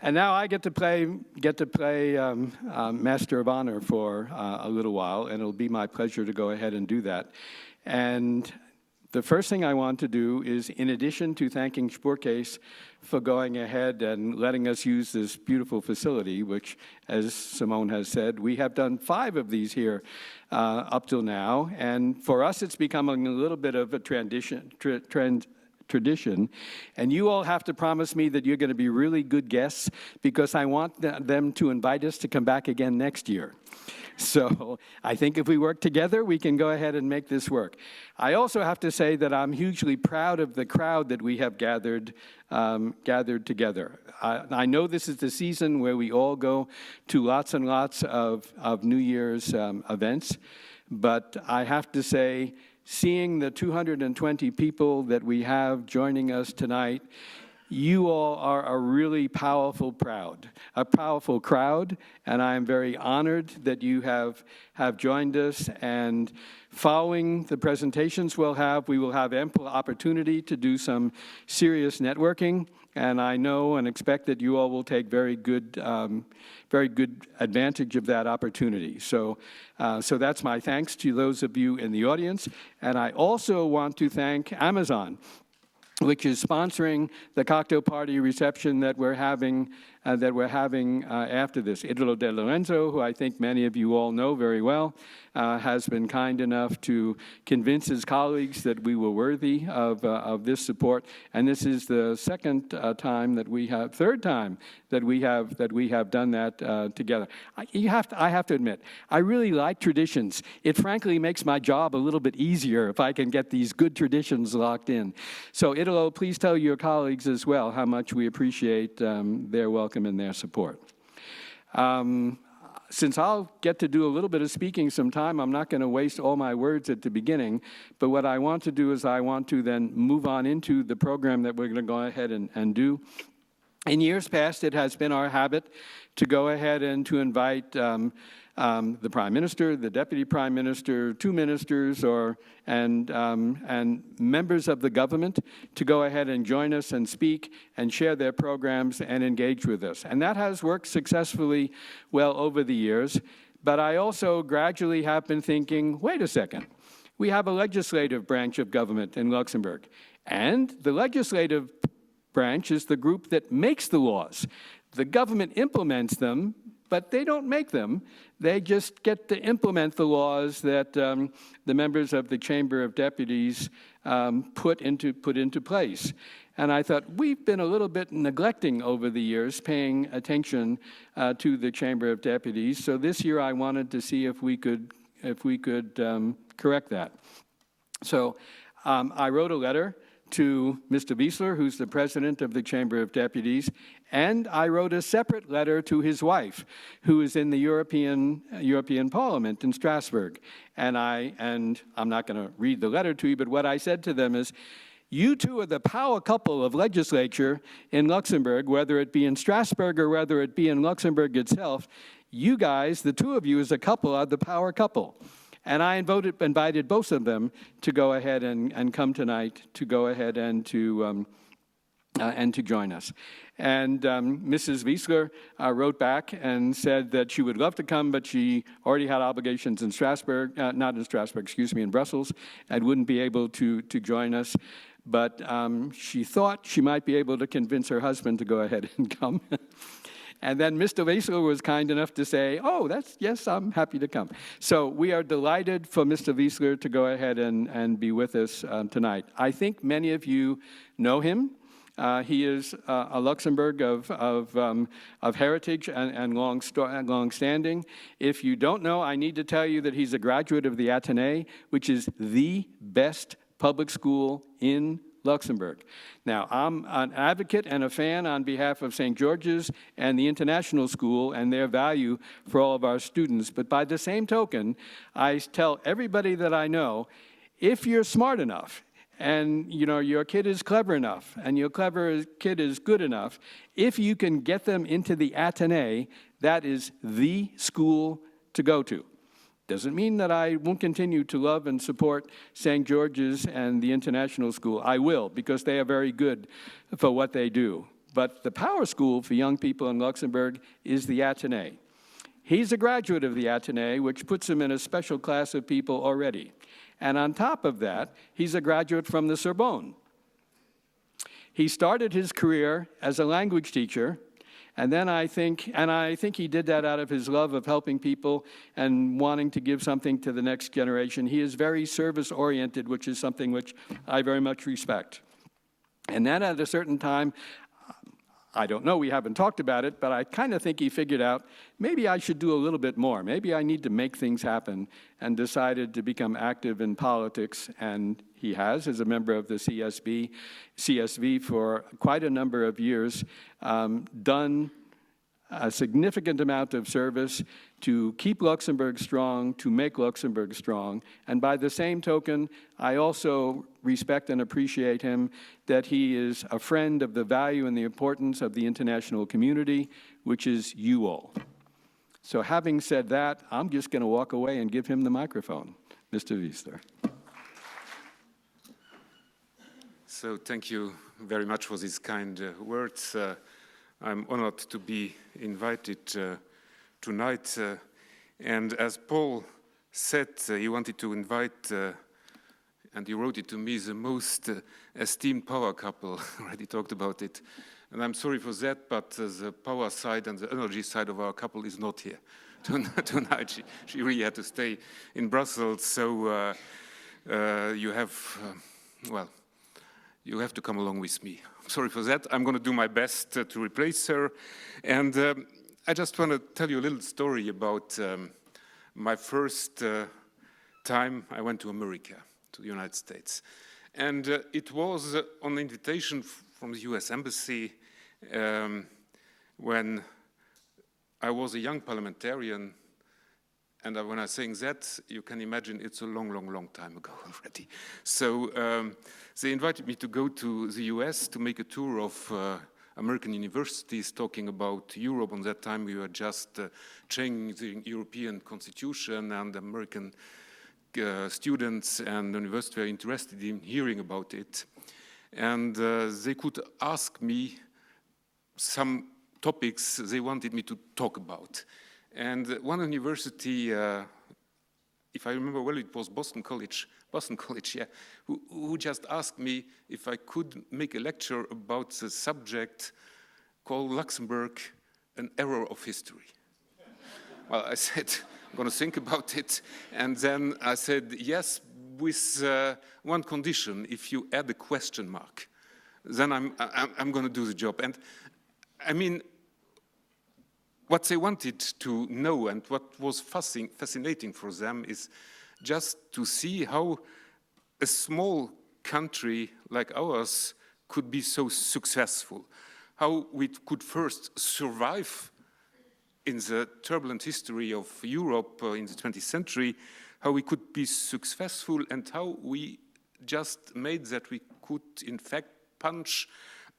And now I get to play Master of Honor for a little while, and it'll be my pleasure to go ahead and do that. And the first thing I want to do is, in addition to thanking Sportcase for going ahead and letting us use this beautiful facility, which, as Simone has said, we have done 5 of these here up till now. And for us, it's becoming a little bit of a tradition. And you all have to promise me that you're going to be really good guests, because I want them to invite us to come back again next year. So I think if we work together, we can go ahead and make this work. I also have to say that I'm hugely proud of the crowd that we have gathered together. I know this is the season where we all go to lots and lots of New Year's events, but I have to say, seeing the 220 people that we have joining us tonight, you all are a really powerful crowd, and I am very honored that you have joined us. And following the presentations we will have ample opportunity to do some serious networking, and I know and expect that you all will take very good advantage of that opportunity. So that's my thanks to those of you in the audience. And I also want to thank Amazon, which is sponsoring the cocktail party reception that we're having after this. Italo De Lorenzo, who I think many of you all know very well, has been kind enough to convince his colleagues that we were worthy of this support. And this is the third time that we have done that together. I have to admit, I really like traditions. It frankly makes my job a little bit easier if I can get these good traditions locked in. So Italo, please tell your colleagues as well how much we appreciate their welcome and their support. Since I'll get to do a little bit of speaking sometime, I'm not going to waste all my words at the beginning, but what I want to do is I want to then move on into the program that we're going to go ahead and do. In years past, it has been our habit to go ahead and to invite the Prime Minister, the Deputy Prime Minister, 2 ministers, and members of the government to go ahead and join us and speak and share their programs and engage with us. And that has worked successfully well over the years. But I also gradually have been thinking, wait a second, we have a legislative branch of government in Luxembourg, and the legislative branch is the group that makes the laws. The government implements them, but they don't make them. They just get to implement the laws that the members of the Chamber of Deputies put into place. And I thought, we've been a little bit neglecting over the years paying attention to the Chamber of Deputies. So this year I wanted to see if we could correct that. So I wrote a letter to Mr. Wiseler, who's the president of the Chamber of Deputies, and I wrote a separate letter to his wife, who is in the European Parliament in Strasbourg. And I'm not going to read the letter to you, but what I said to them is, you two are the power couple of legislature in Luxembourg, whether it be in Strasbourg or whether it be in Luxembourg itself. You guys, the 2 of you as a couple, are the power couple. And I invited both of them to go ahead and come tonight to go ahead and to join us. And Mrs. Wiseler wrote back and said that she would love to come, but she already had obligations in Strasbourg, not in Strasbourg, excuse me, in Brussels, and wouldn't be able to join us. But she thought she might be able to convince her husband to go ahead and come. And then Mr. Wiseler was kind enough to say, yes, I'm happy to come. So we are delighted for Mr. Wiseler to go ahead and be with us tonight. I think many of you know him. He is a Luxembourg of heritage and long standing. If you don't know, I need to tell you that he's a graduate of the Athénée, which is the best public school in Luxembourg. Now, I'm an advocate and a fan on behalf of St. George's and the International School and their value for all of our students. But by the same token, I tell everybody that I know, if you're smart enough, and your kid is clever enough, and your clever kid is good enough, if you can get them into the Athénée, that is the school to go to. Doesn't mean that I won't continue to love and support St. George's and the International School. I will, because they are very good for what they do. But the power school for young people in Luxembourg is the Athénée. He's a graduate of the Athénée, which puts him in a special class of people already. And on top of that, he's a graduate from the Sorbonne. He started his career as a language teacher, and then I think he did that out of his love of helping people and wanting to give something to the next generation. He is very service-oriented, which is something which I very much respect. And then at a certain time, I don't know, we haven't talked about it, but I kind of think he figured out, maybe I should do a little bit more. Maybe I need to make things happen, and decided to become active in politics, and he has, as a member of the CSV for quite a number of years, done a significant amount of service to keep Luxembourg strong, to make Luxembourg strong. And by the same token, I also respect and appreciate him that he is a friend of the value and the importance of the international community, which is you all. So having said that, I'm just going to walk away and give him the microphone. Mr. Wiesler. So thank you very much for these kind words. I'm honored to be invited tonight. And as Paul said, he wanted to invite, and he wrote it to me, the most esteemed power couple. Already talked about it. And I'm sorry for that, but the power side and the energy side of our couple is not here tonight. She really had to stay in Brussels. So you have, well, you have to come along with me. Sorry for that. I'm going to do my best to replace her. And I just want to tell you a little story about my first time I went to America, to the United States. And it was on invitation from the US Embassy when I was a young parliamentarian. And when I'm saying that, you can imagine it's a long, long, long time ago already. So they invited me to go to the US to make a tour of American universities, talking about Europe. On that time, we were just changing the European Constitution, and American students and universities were interested in hearing about it. And they could ask me some topics they wanted me to talk about. And one university, if I remember well, it was Boston College, yeah, who just asked me if I could make a lecture about the subject called Luxembourg, an error of history. Well, I said, I'm going to think about it. And then I said, yes, with one condition: if you add a question mark, then I'm going to do the job. And I mean, what they wanted to know and what was fascinating for them is just to see how a small country like ours could be so successful, how we could first survive in the turbulent history of Europe in the 20th century, how we could be successful, and how we just made that we could, in fact, punch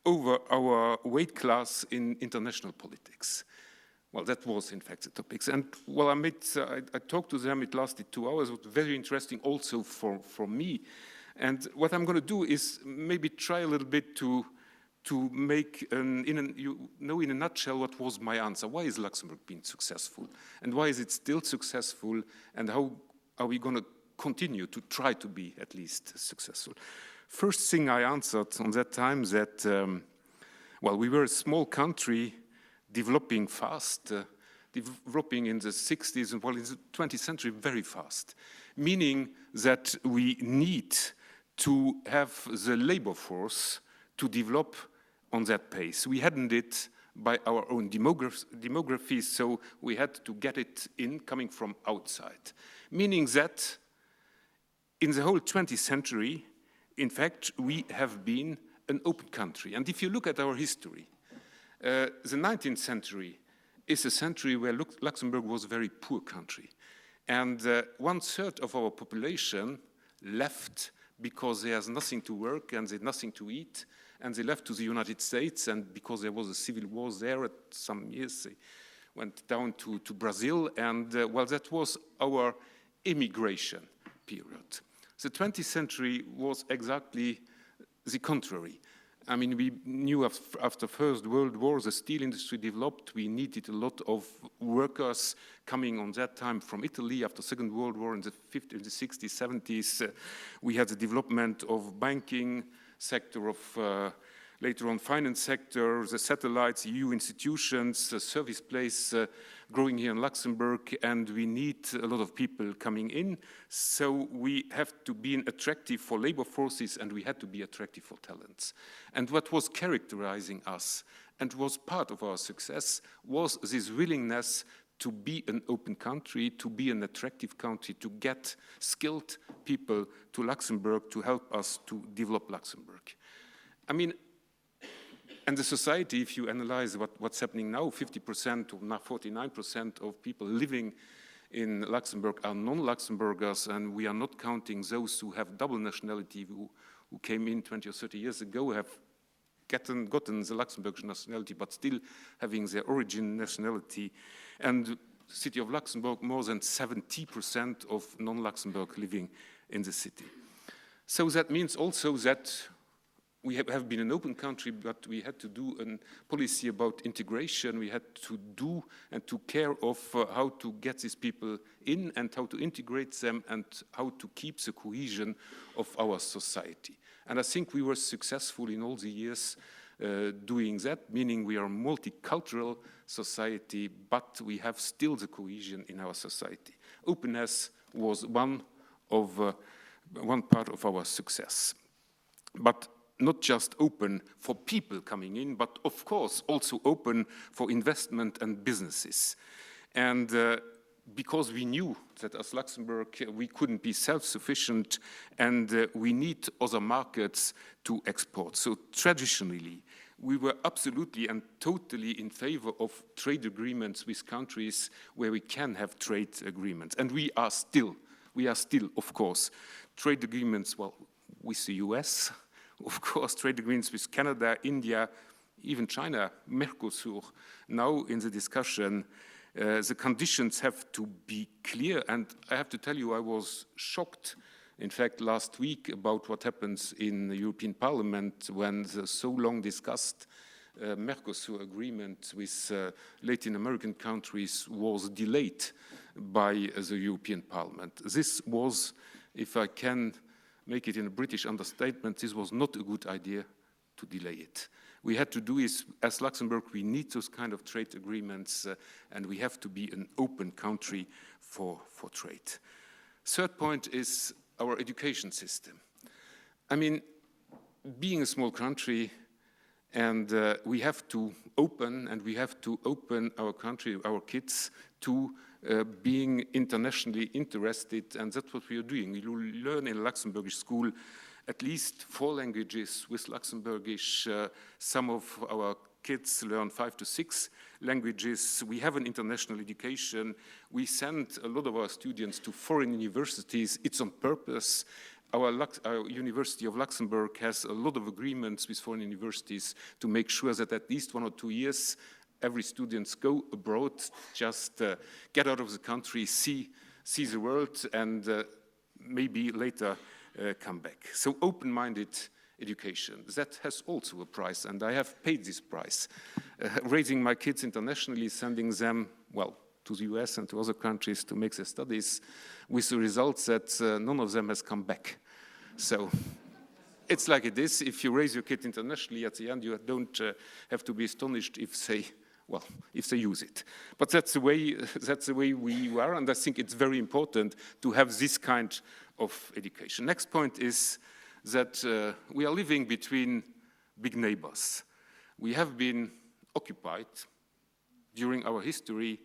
over our weight class in international politics. Well, that was, in fact, the topics. And while I talked to them, it lasted 2 hours. It was very interesting also for me. And what I'm going to do is maybe try a little bit to make, in a nutshell, what was my answer. Why is Luxembourg being successful? And why is it still successful? And how are we going to continue to try to be at least successful? First thing I answered on that time that, well, we were a small country, developing fast, developing in the 60s and well in the 20th century very fast, meaning that we need to have the labor force to develop on that pace. We hadn't it by our own demography, so we had to get it in coming from outside, meaning that in the whole 20th century, in fact, we have been an open country. And if you look at our history, the 19th century is a century where Luxembourg was a very poor country. And 1/3 of our population left because there was nothing to work and they had nothing to eat. And they left to the United States, and because there was a civil war there at some years, they went down to Brazil. And well, that was our immigration period. The 20th century was exactly the contrary. I mean, we knew after First World War, the steel industry developed. We needed a lot of workers coming on that time from Italy after Second World War in the 50s, the 60s, 70s. We had the development of banking sector, of later on finance sector, the satellites, EU institutions, the service place growing here in Luxembourg, and we need a lot of people coming in. So we have to be attractive for labor forces, and we had to be attractive for talents. And what was characterizing us and was part of our success was this willingness to be an open country, to be an attractive country, to get skilled people to Luxembourg to help us to develop Luxembourg. I mean, and the society, if you analyze what's happening now, 50% or now 49% of people living in Luxembourg are non-Luxembourgers, and we are not counting those who have double nationality, who came in 20 or 30 years ago, have gotten the Luxembourg nationality, but still having their origin nationality. And the city of Luxembourg, more than 70% of non-Luxembourg living in the city. So that means also that we have been an open country, but we had to do a policy about integration. We had to do and to care of how to get these people in and how to integrate them and how to keep the cohesion of our society. And I think we were successful in all the years doing that, meaning we are a multicultural society, but we have still the cohesion in our society. Openness was one part of our success. But not just open for people coming in, but of course also open for investment and businesses. And because we knew that as Luxembourg, we couldn't be self-sufficient and we need other markets to export. So traditionally, we were absolutely and totally in favor of trade agreements with countries where we can have trade agreements. And we are still, of course, trade agreements, well, with the US, of course, trade agreements with Canada, India, even China, Mercosur. Now in the discussion, the conditions have to be clear. And I have to tell you, I was shocked, in fact, last week about what happens in the European Parliament when the so long discussed Mercosur agreement with Latin American countries was delayed by the European Parliament. This was, if I can make it in a British understatement, this was not a good idea to delay it. We had to do is, as Luxembourg, we need those kind of trade agreements and we have to be an open country for trade. Third point is our education system. I mean, being a small country, and we have to open our country, our kids, to being internationally interested, and that's what we are doing. We learn in a Luxembourgish school at least 4 languages with Luxembourgish. Some of our kids learn 5 to 6 languages. We have an international education. We send a lot of our students to foreign universities. It's on purpose. Our University of Luxembourg has a lot of agreements with foreign universities to make sure that at least 1 or 2 years, every student go abroad, just get out of the country, see the world, and maybe later come back. So open-minded education, that has also a price, and I have paid this price. Raising my kids internationally, sending them, well, to the US and to other countries to make their studies, with the results that none of them has come back. So it's like it is. If you raise your kid internationally, at the end you don't have to be astonished if they use it. But that's the way we are, and I think it's very important to have this kind of education. Next point is that we are living between big neighbors. We have been occupied during our history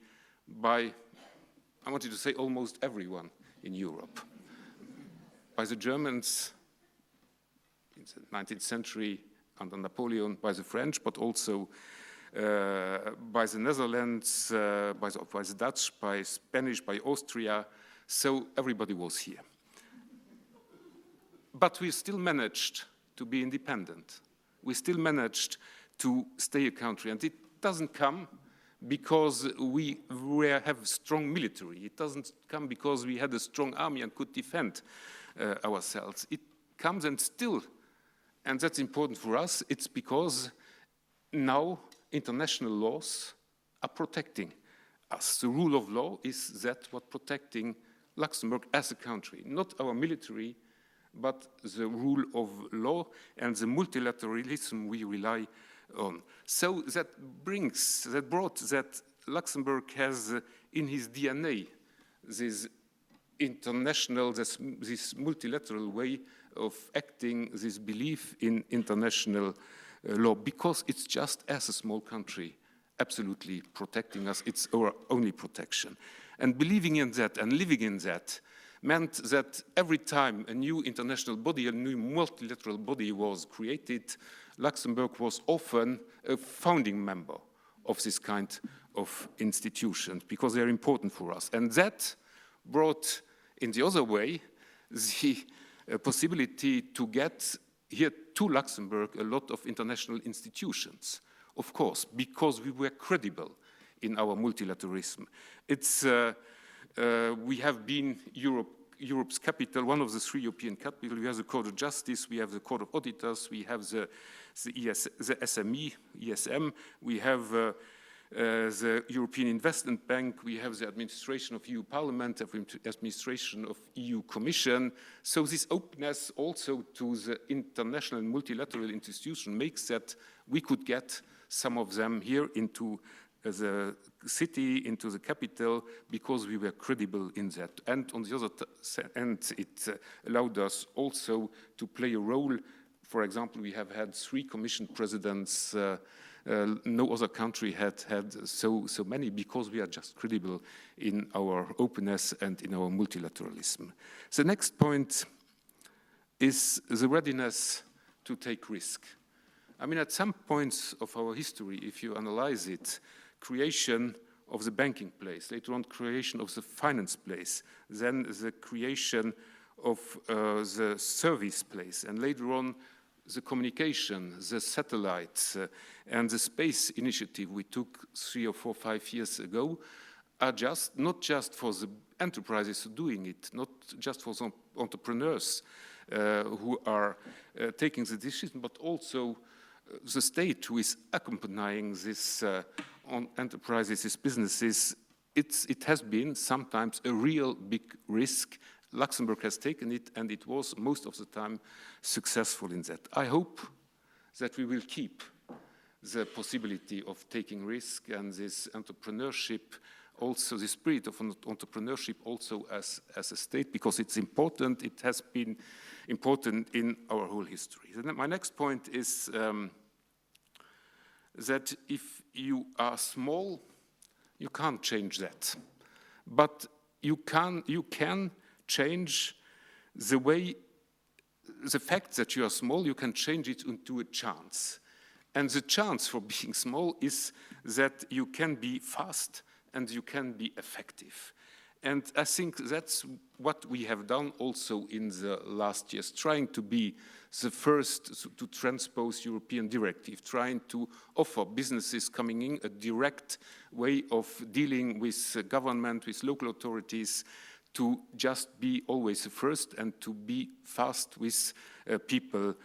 by, I wanted to say, almost everyone in Europe. By the Germans in the 19th century under Napoleon, by the French, but also by the Netherlands, by the Dutch, by Spanish, by Austria. So everybody was here. But we still managed to be independent. We still managed to stay a country. And it doesn't come because we have strong military. It doesn't come because we had a strong army and could defend ourselves. It comes, and still And that's important for us. It's because now international laws are protecting us. The rule of law is that what protecting Luxembourg as a country, not our military, but the rule of law and the multilateralism we rely on. So that brought that Luxembourg has in his DNA this international, this multilateral way of acting, this belief in international law, because it's just as a small country absolutely protecting us. It's our only protection. And believing in that and living in that meant that every time a new international body, a new multilateral body was created, Luxembourg was often a founding member of this kind of institutions because they're important for us. And that brought, in the other way, the possibility to get here to Luxembourg a lot of international institutions, of course, because we were credible in our multilateralism. We have been Europe's capital, one of the three European capitals. We have the Court of Justice, we have the Court of Auditors, we have the SME, ESM, we have the European Investment Bank, we have the administration of EU Parliament, the administration of EU Commission. So this openness also to the international and multilateral institution makes that we could get some of them here into the city, into the capital, because we were credible in that. And on the other end, it allowed us also to play a role. For example, we have had 3 commission presidents. No other country had so many, because we are just credible in our openness and in our multilateralism. The next point is the readiness to take risk. I mean, at some points of our history, if you analyze it, creation of the banking place, later on creation of the finance place, then the creation of the service place, and later on the communication, the satellites, and the space initiative we took 3 or 4, 5 years ago are just not just for the enterprises doing it, not just for some entrepreneurs who are taking the decision, but also the state who is accompanying this on enterprises, these businesses. It has been sometimes a real big risk. Luxembourg has taken it, and it was most of the time successful in that. I hope that we will keep the possibility of taking risk and this entrepreneurship, also the spirit of entrepreneurship also as a state, because it's important. It has been important in our whole history. And my next point is that if you are small, you can't change that. But you can change the way, the fact that you are small, you can change it into a chance. And the chance for being small is that you can be fast and you can be effective. And I think that's what we have done also in the last years, trying to be the first to transpose European directive, trying to offer businesses coming in a direct way of dealing with government, with local authorities, to just be always the first and to be fast with people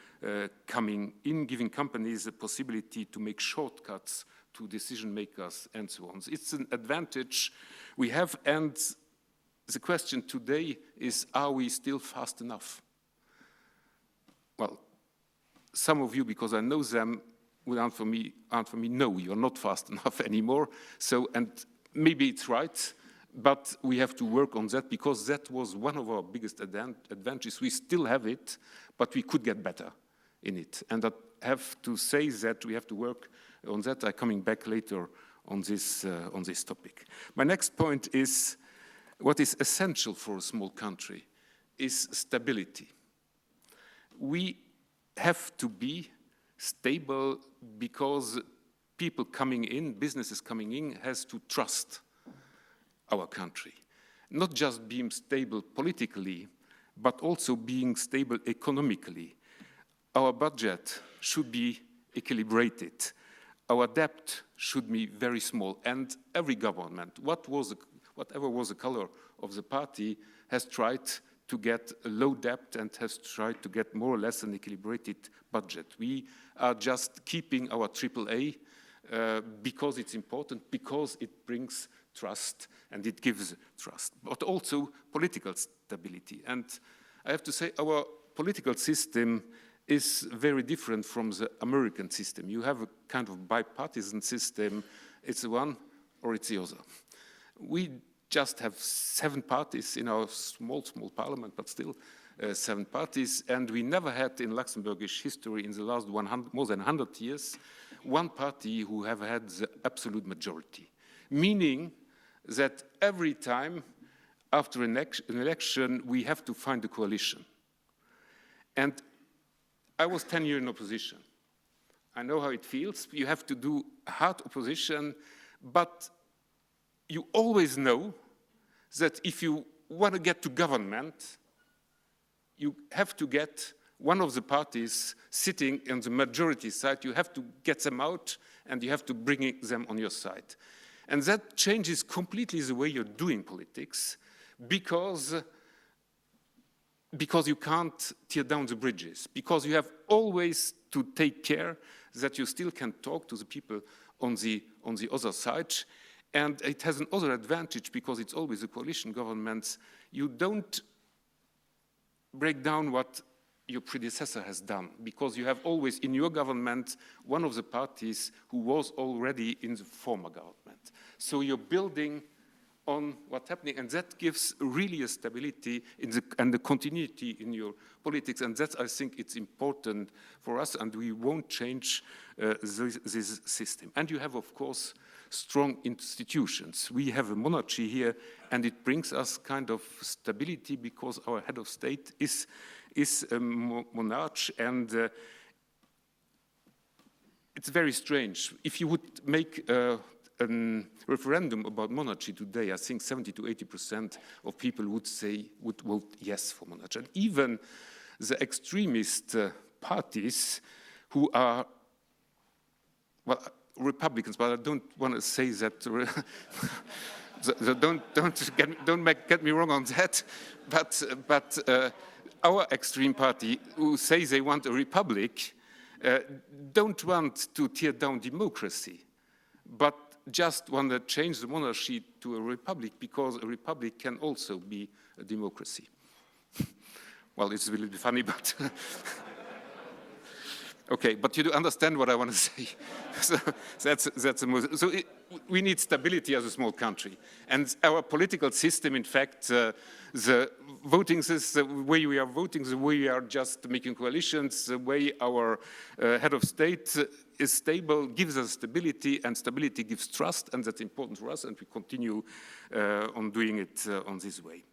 coming in, giving companies the possibility to make shortcuts to decision makers and so on. It's an advantage we have, and the question today is, are we still fast enough? Well, some of you, because I know them, will answer me, no, you're not fast enough anymore. So, and maybe it's right, but we have to work on that, because that was one of our biggest advantages. We still have it, but we could get better in it. And I have to say that we have to work on that. I'm coming back later on this topic. My next point is, what is essential for a small country is stability. We have to be stable because people coming in, businesses coming in, has to trust our country. Not just being stable politically, but also being stable economically. Our budget should be equilibrated. Our debt should be very small. And every government, whatever was the color of the party, has tried to get a low debt and has tried to get more or less an equilibrated budget. We are just keeping our AAA because it's important, because it brings trust and it gives trust, but also political stability. And I have to say our political system is very different from the American system. You have a kind of bipartisan system. It's the one or it's the other. We just have 7 parties in our small parliament, but still 7 parties. And we never had in Luxembourgish history in the last more than 100 years, one party who have had the absolute majority. Meaning that every time after an election, we have to find a coalition. And I was 10 years in opposition. I know how it feels. You have to do hard opposition, but you always know that if you want to get to government, you have to get one of the parties sitting on the majority side. You have to get them out, and you have to bring them on your side. And that changes completely the way you're doing politics, because you can't tear down the bridges, because you have always to take care that you still can talk to the people on the other side. And it has another advantage, because it's always a coalition government. You don't break down what your predecessor has done, because you have always in your government one of the parties who was already in the former government. So you're building on what's happening, and that gives really a stability and the continuity in your politics, and that, I think, it's important for us, and we won't change this system. And you have, of course, strong institutions. We have a monarchy here, and it brings us kind of stability, because our head of state is a monarch, and it's very strange. If you would make a referendum about monarchy today, I think 70 to 80% of people would vote yes for monarchy. And even the extremist parties who are, well, Republicans, but I don't want to say that. Don't get me wrong on that. But our extreme party, who say they want a republic, don't want to tear down democracy, but just want to change the monarchy to a republic, because a republic can also be a democracy. Well, it's a little bit funny, but okay, but you do understand what I want to say. So that's the most. So we need stability as a small country, and our political system, in fact, the voting system, the way we are voting, the way we are just making coalitions, the way our head of state is stable, gives us stability, and stability gives trust, and that's important for us, and we continue on doing it on this way.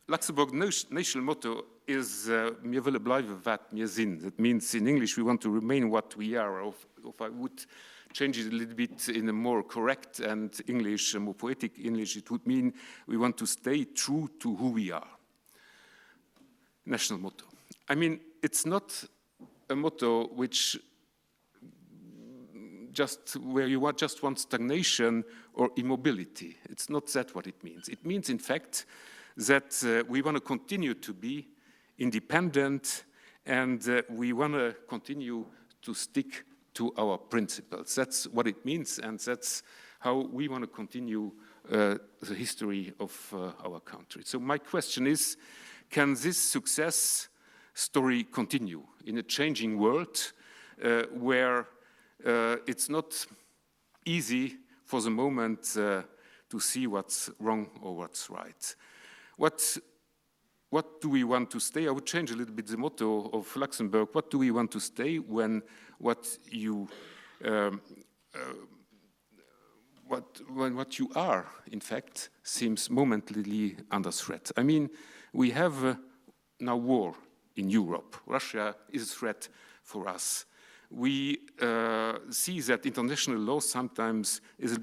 Luxembourg national motto is "Wir willen blijven wat wir zijn." That means in English we want to remain what we are. Or if I would change it a little bit in a more correct and English, more poetic English, it would mean we want to stay true to who we are. National motto. I mean, it's not a motto which where you just want stagnation or immobility. It's not that what it means. It means, in fact, that we want to continue to be independent, and we want to continue to stick to our principles. That's what it means, and that's how we want to continue the history of our country. So my question is, can this success story continue in a changing world where it's not easy for the moment to see what's wrong or what's right? What do we want to stay? I would change a little bit the motto of Luxembourg. What do we want to stay when what you are, in fact, seems momentarily under threat? I mean, we have now war in Europe. Russia is a threat for us. We see that international law sometimes is a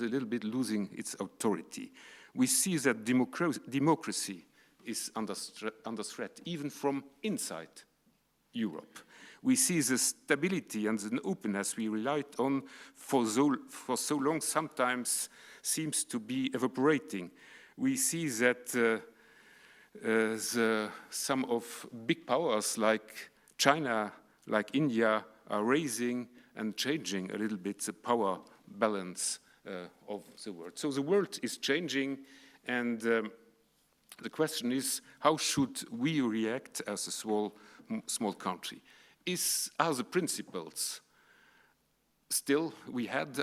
little bit losing its authority. We see that democracy is under threat, even from inside Europe. We see the stability and the openness we relied on for so long sometimes seems to be evaporating. We see that some of big powers like China, like India, are raising and changing a little bit the power balance of the world. So the world is changing, and the question is, how should we react as a small country? Are the principles still we had,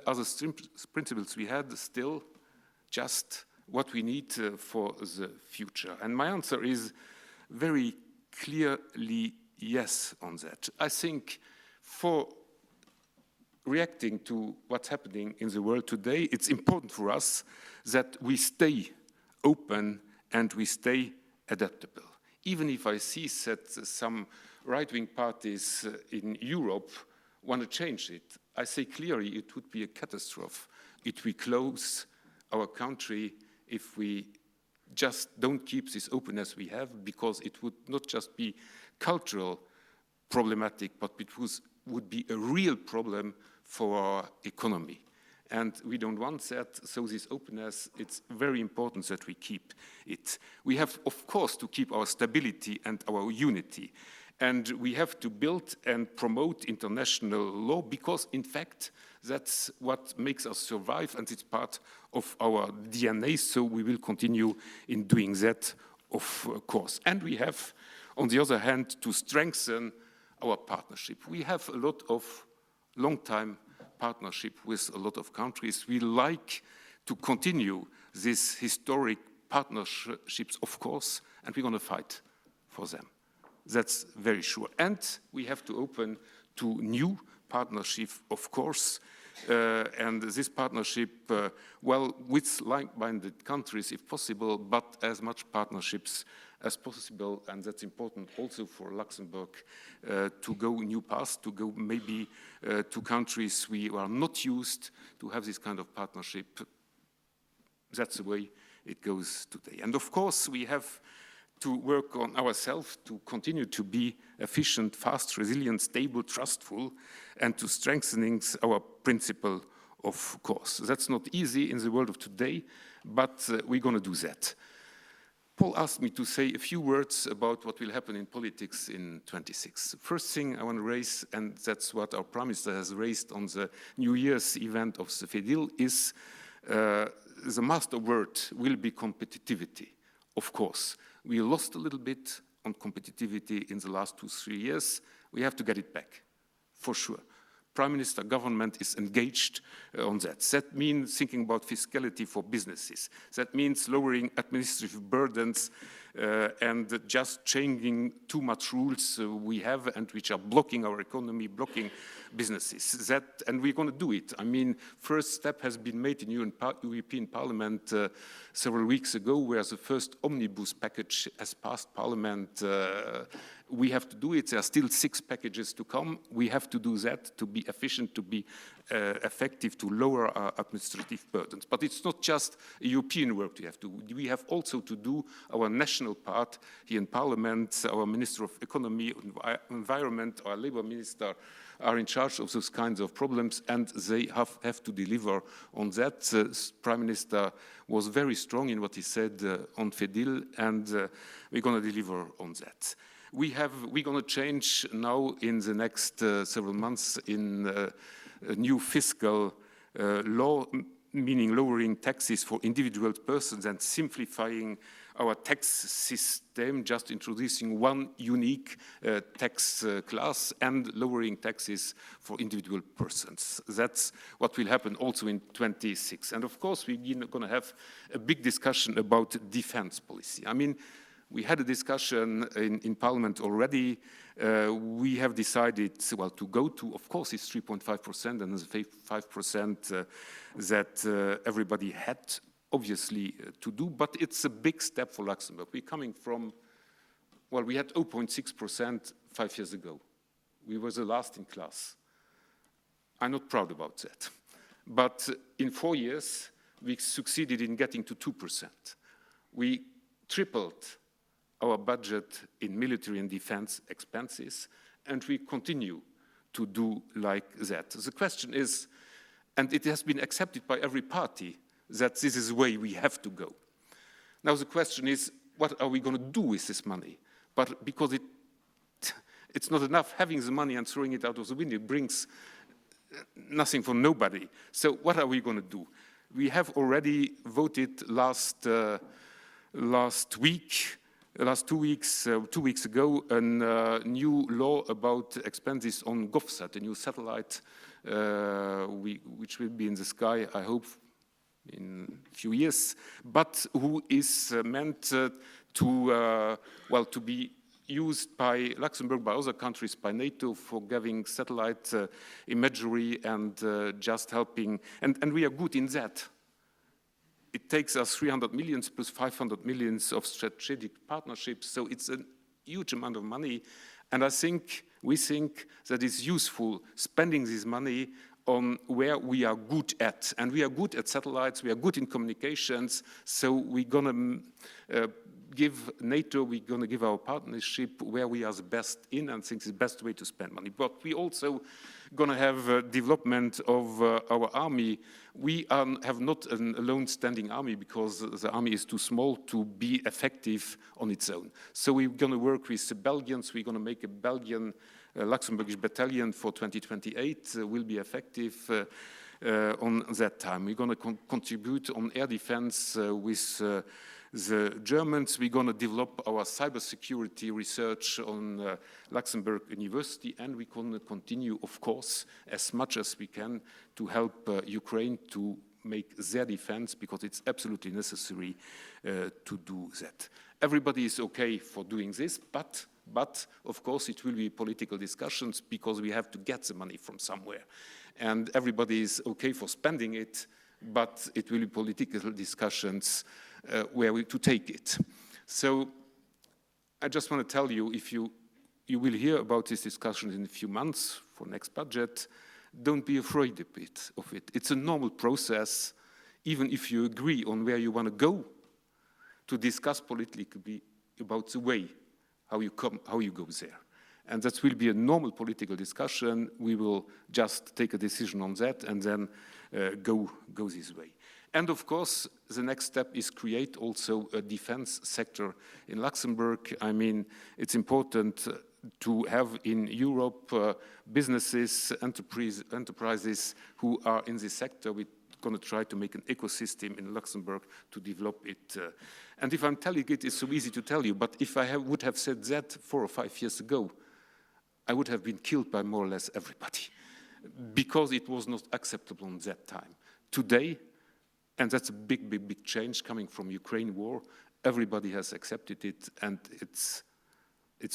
principles we had still just what we need for the future? And my answer is very clearly yes on that. I think for reacting to what's happening in the world today, it's important for us that we stay open and we stay adaptable. Even if I see that some right-wing parties in Europe want to change it, I say clearly it would be a catastrophe if we close our country, if we just don't keep this openness we have, because it would not just be cultural problematic, but it would be a real problem for our economy. And we don't want that, so this openness, it's very important that we keep it. We have, of course, to keep our stability and our unity. And we have to build and promote international law because, in fact, that's what makes us survive, and it's part of our DNA, so we will continue in doing that, of course. And we have, on the other hand, to strengthen our partnership. We have a lot of long-time partnership with a lot of countries. We like to continue these historic partnerships, of course, and we're going to fight for them. That's very sure. And we have to open to new partnership, of course, and this partnership, well, with like-minded countries, if possible, but as much partnerships as possible, and that's important also for Luxembourg to go new paths, to go maybe to countries we are not used to have this kind of partnership. That's the way it goes today. And of course, we have to work on ourselves to continue to be efficient, fast, resilient, stable, trustful, and to strengthening our principle, of course. That's not easy in the world of today, but we're going to do that. Paul asked me to say a few words about what will happen in politics in 26. First thing I want to raise, and that's what our Prime Minister has raised on the New Year's event of the FEDIL, is the master word will be competitivity, of course. We lost a little bit on competitivity in the last 2-3 years. We have to get it back, for sure. Prime Minister, government is engaged on that. That means thinking about fiscality for businesses. That means lowering administrative burdens and just changing too much rules we have and which are blocking our economy, blocking businesses. And we're going to do it. I mean, first step has been made in European Parliament several weeks ago, where the first omnibus package has passed Parliament. We have to do it. There are still 6 packages to come. We have to do that to be efficient, to be effective, to lower our administrative burdens. But it's not just European work we have to do. We have also to do our national part here in Parliament. Our Minister of Economy, Environment, our Labour Minister are in charge of those kinds of problems, and they have to deliver on that. Prime Minister was very strong in what he said on FEDIL, and we're going to deliver on that. We're going to change now in the next several months in a new fiscal law, meaning lowering taxes for individual persons and simplifying our tax system, just introducing one unique tax class and lowering taxes for individual persons. That's what will happen also in 26. And of course, we're going to have a big discussion about defense policy. I mean, we had a discussion in Parliament already. We have decided, well, to go to, of course, it's 3.5% and the 5% that everybody had, obviously, to do. But it's a big step for Luxembourg. We're coming from, well, we had 0.6% 5 years ago. We were the last in class. I'm not proud about that. But in 4 years, we succeeded in getting to 2%. We tripled our budget in military and defense expenses, and we continue to do like that. The question is, and it has been accepted by every party, that this is the way we have to go. Now the question is, what are we going to do with this money? But because it's not enough having the money and throwing it out of the window, it brings nothing for nobody. So what are we going to do? We have already voted last 2 weeks ago, a new law about expenses on GovSat, a new satellite which will be in the sky, I hope, in a few years, but who is meant to be used by Luxembourg, by other countries, by NATO for giving satellite imagery and just helping. And we are good in that. It takes us 300 million plus 500 million of strategic partnerships, so it's a huge amount of money. And we think that it's useful spending this money on where we are good at. And we are good at satellites, we are good in communications, so we're going to give NATO, we're going to give our partnership where we are the best in, and think it's the best way to spend money. But we also going to have development of our army. We have not an alone standing army because the army is too small to be effective on its own. So we're going to work with the Belgians. We're going to make a Belgian Luxembourgish battalion for 2028 will be effective on that time. We're going to contribute on air defense with the Germans. We're going to develop our cybersecurity research on Luxembourg University, and we're going to continue, of course, as much as we can to help Ukraine to make their defense, because it's absolutely necessary to do that. Everybody is okay for doing this, but of course it will be political discussions because we have to get the money from somewhere. And everybody is okay for spending it, but it will be political discussions where to take it. So I just want to tell you, if you will hear about this discussion in a few months for next budget, don't be afraid of it. It's a normal process, even if you agree on where you want to go, to discuss politically about the way, how you go there. And that will be a normal political discussion. We will just take a decision on that and then go this way. And of course, the next step is create also a defense sector in Luxembourg. I mean, it's important to have in Europe businesses, enterprises who are in this sector. We're going to try to make an ecosystem in Luxembourg to develop it. And if I'm telling it, it's so easy to tell you, but if I would have said that 4 or 5 years ago, I would have been killed by more or less everybody, because it was not acceptable at that time. Today, and that's a big change coming from Ukraine war, everybody has accepted it, and it's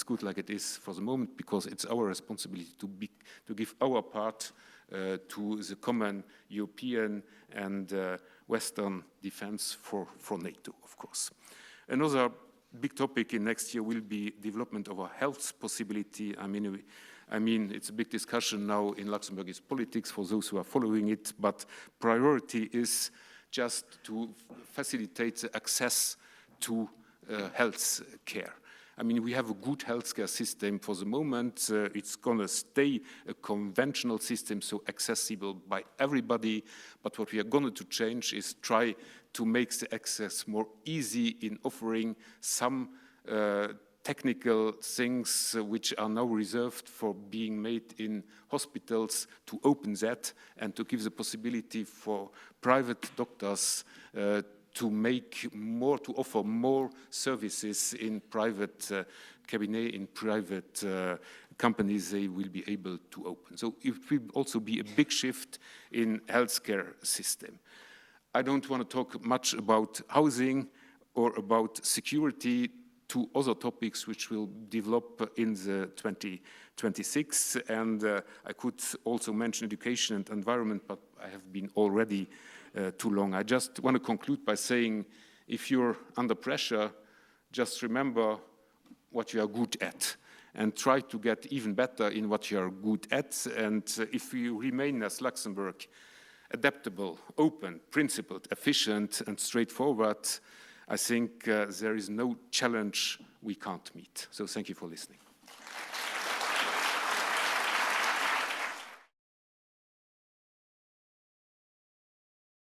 good like it is for the moment, because it's our responsibility to give our part to the common European and Western defense for NATO, of course. Another big topic in next year will be development of a health possibility. I mean, it's a big discussion now in Luxembourg. It's politics for those who are following it, but priority is just to facilitate the access to health care. I mean, we have a good healthcare system for the moment. It's going to stay a conventional system, so accessible by everybody. But what we are going to change is try to make the access more easy in offering some technical things which are now reserved for being made in hospitals, to open that and to give the possibility for private doctors to offer more services in private cabinet, in private companies they will be able to open. So it will also be a big shift in healthcare system. I don't want to talk much about housing or about security, two other topics which will develop in the 2026. And I could also mention education and environment, but I have been already too long. I just want to conclude by saying, if you're under pressure, just remember what you are good at and try to get even better in what you are good at. And if you remain as Luxembourg adaptable, open, principled, efficient, and straightforward, I think there is no challenge we can't meet. So thank you for listening.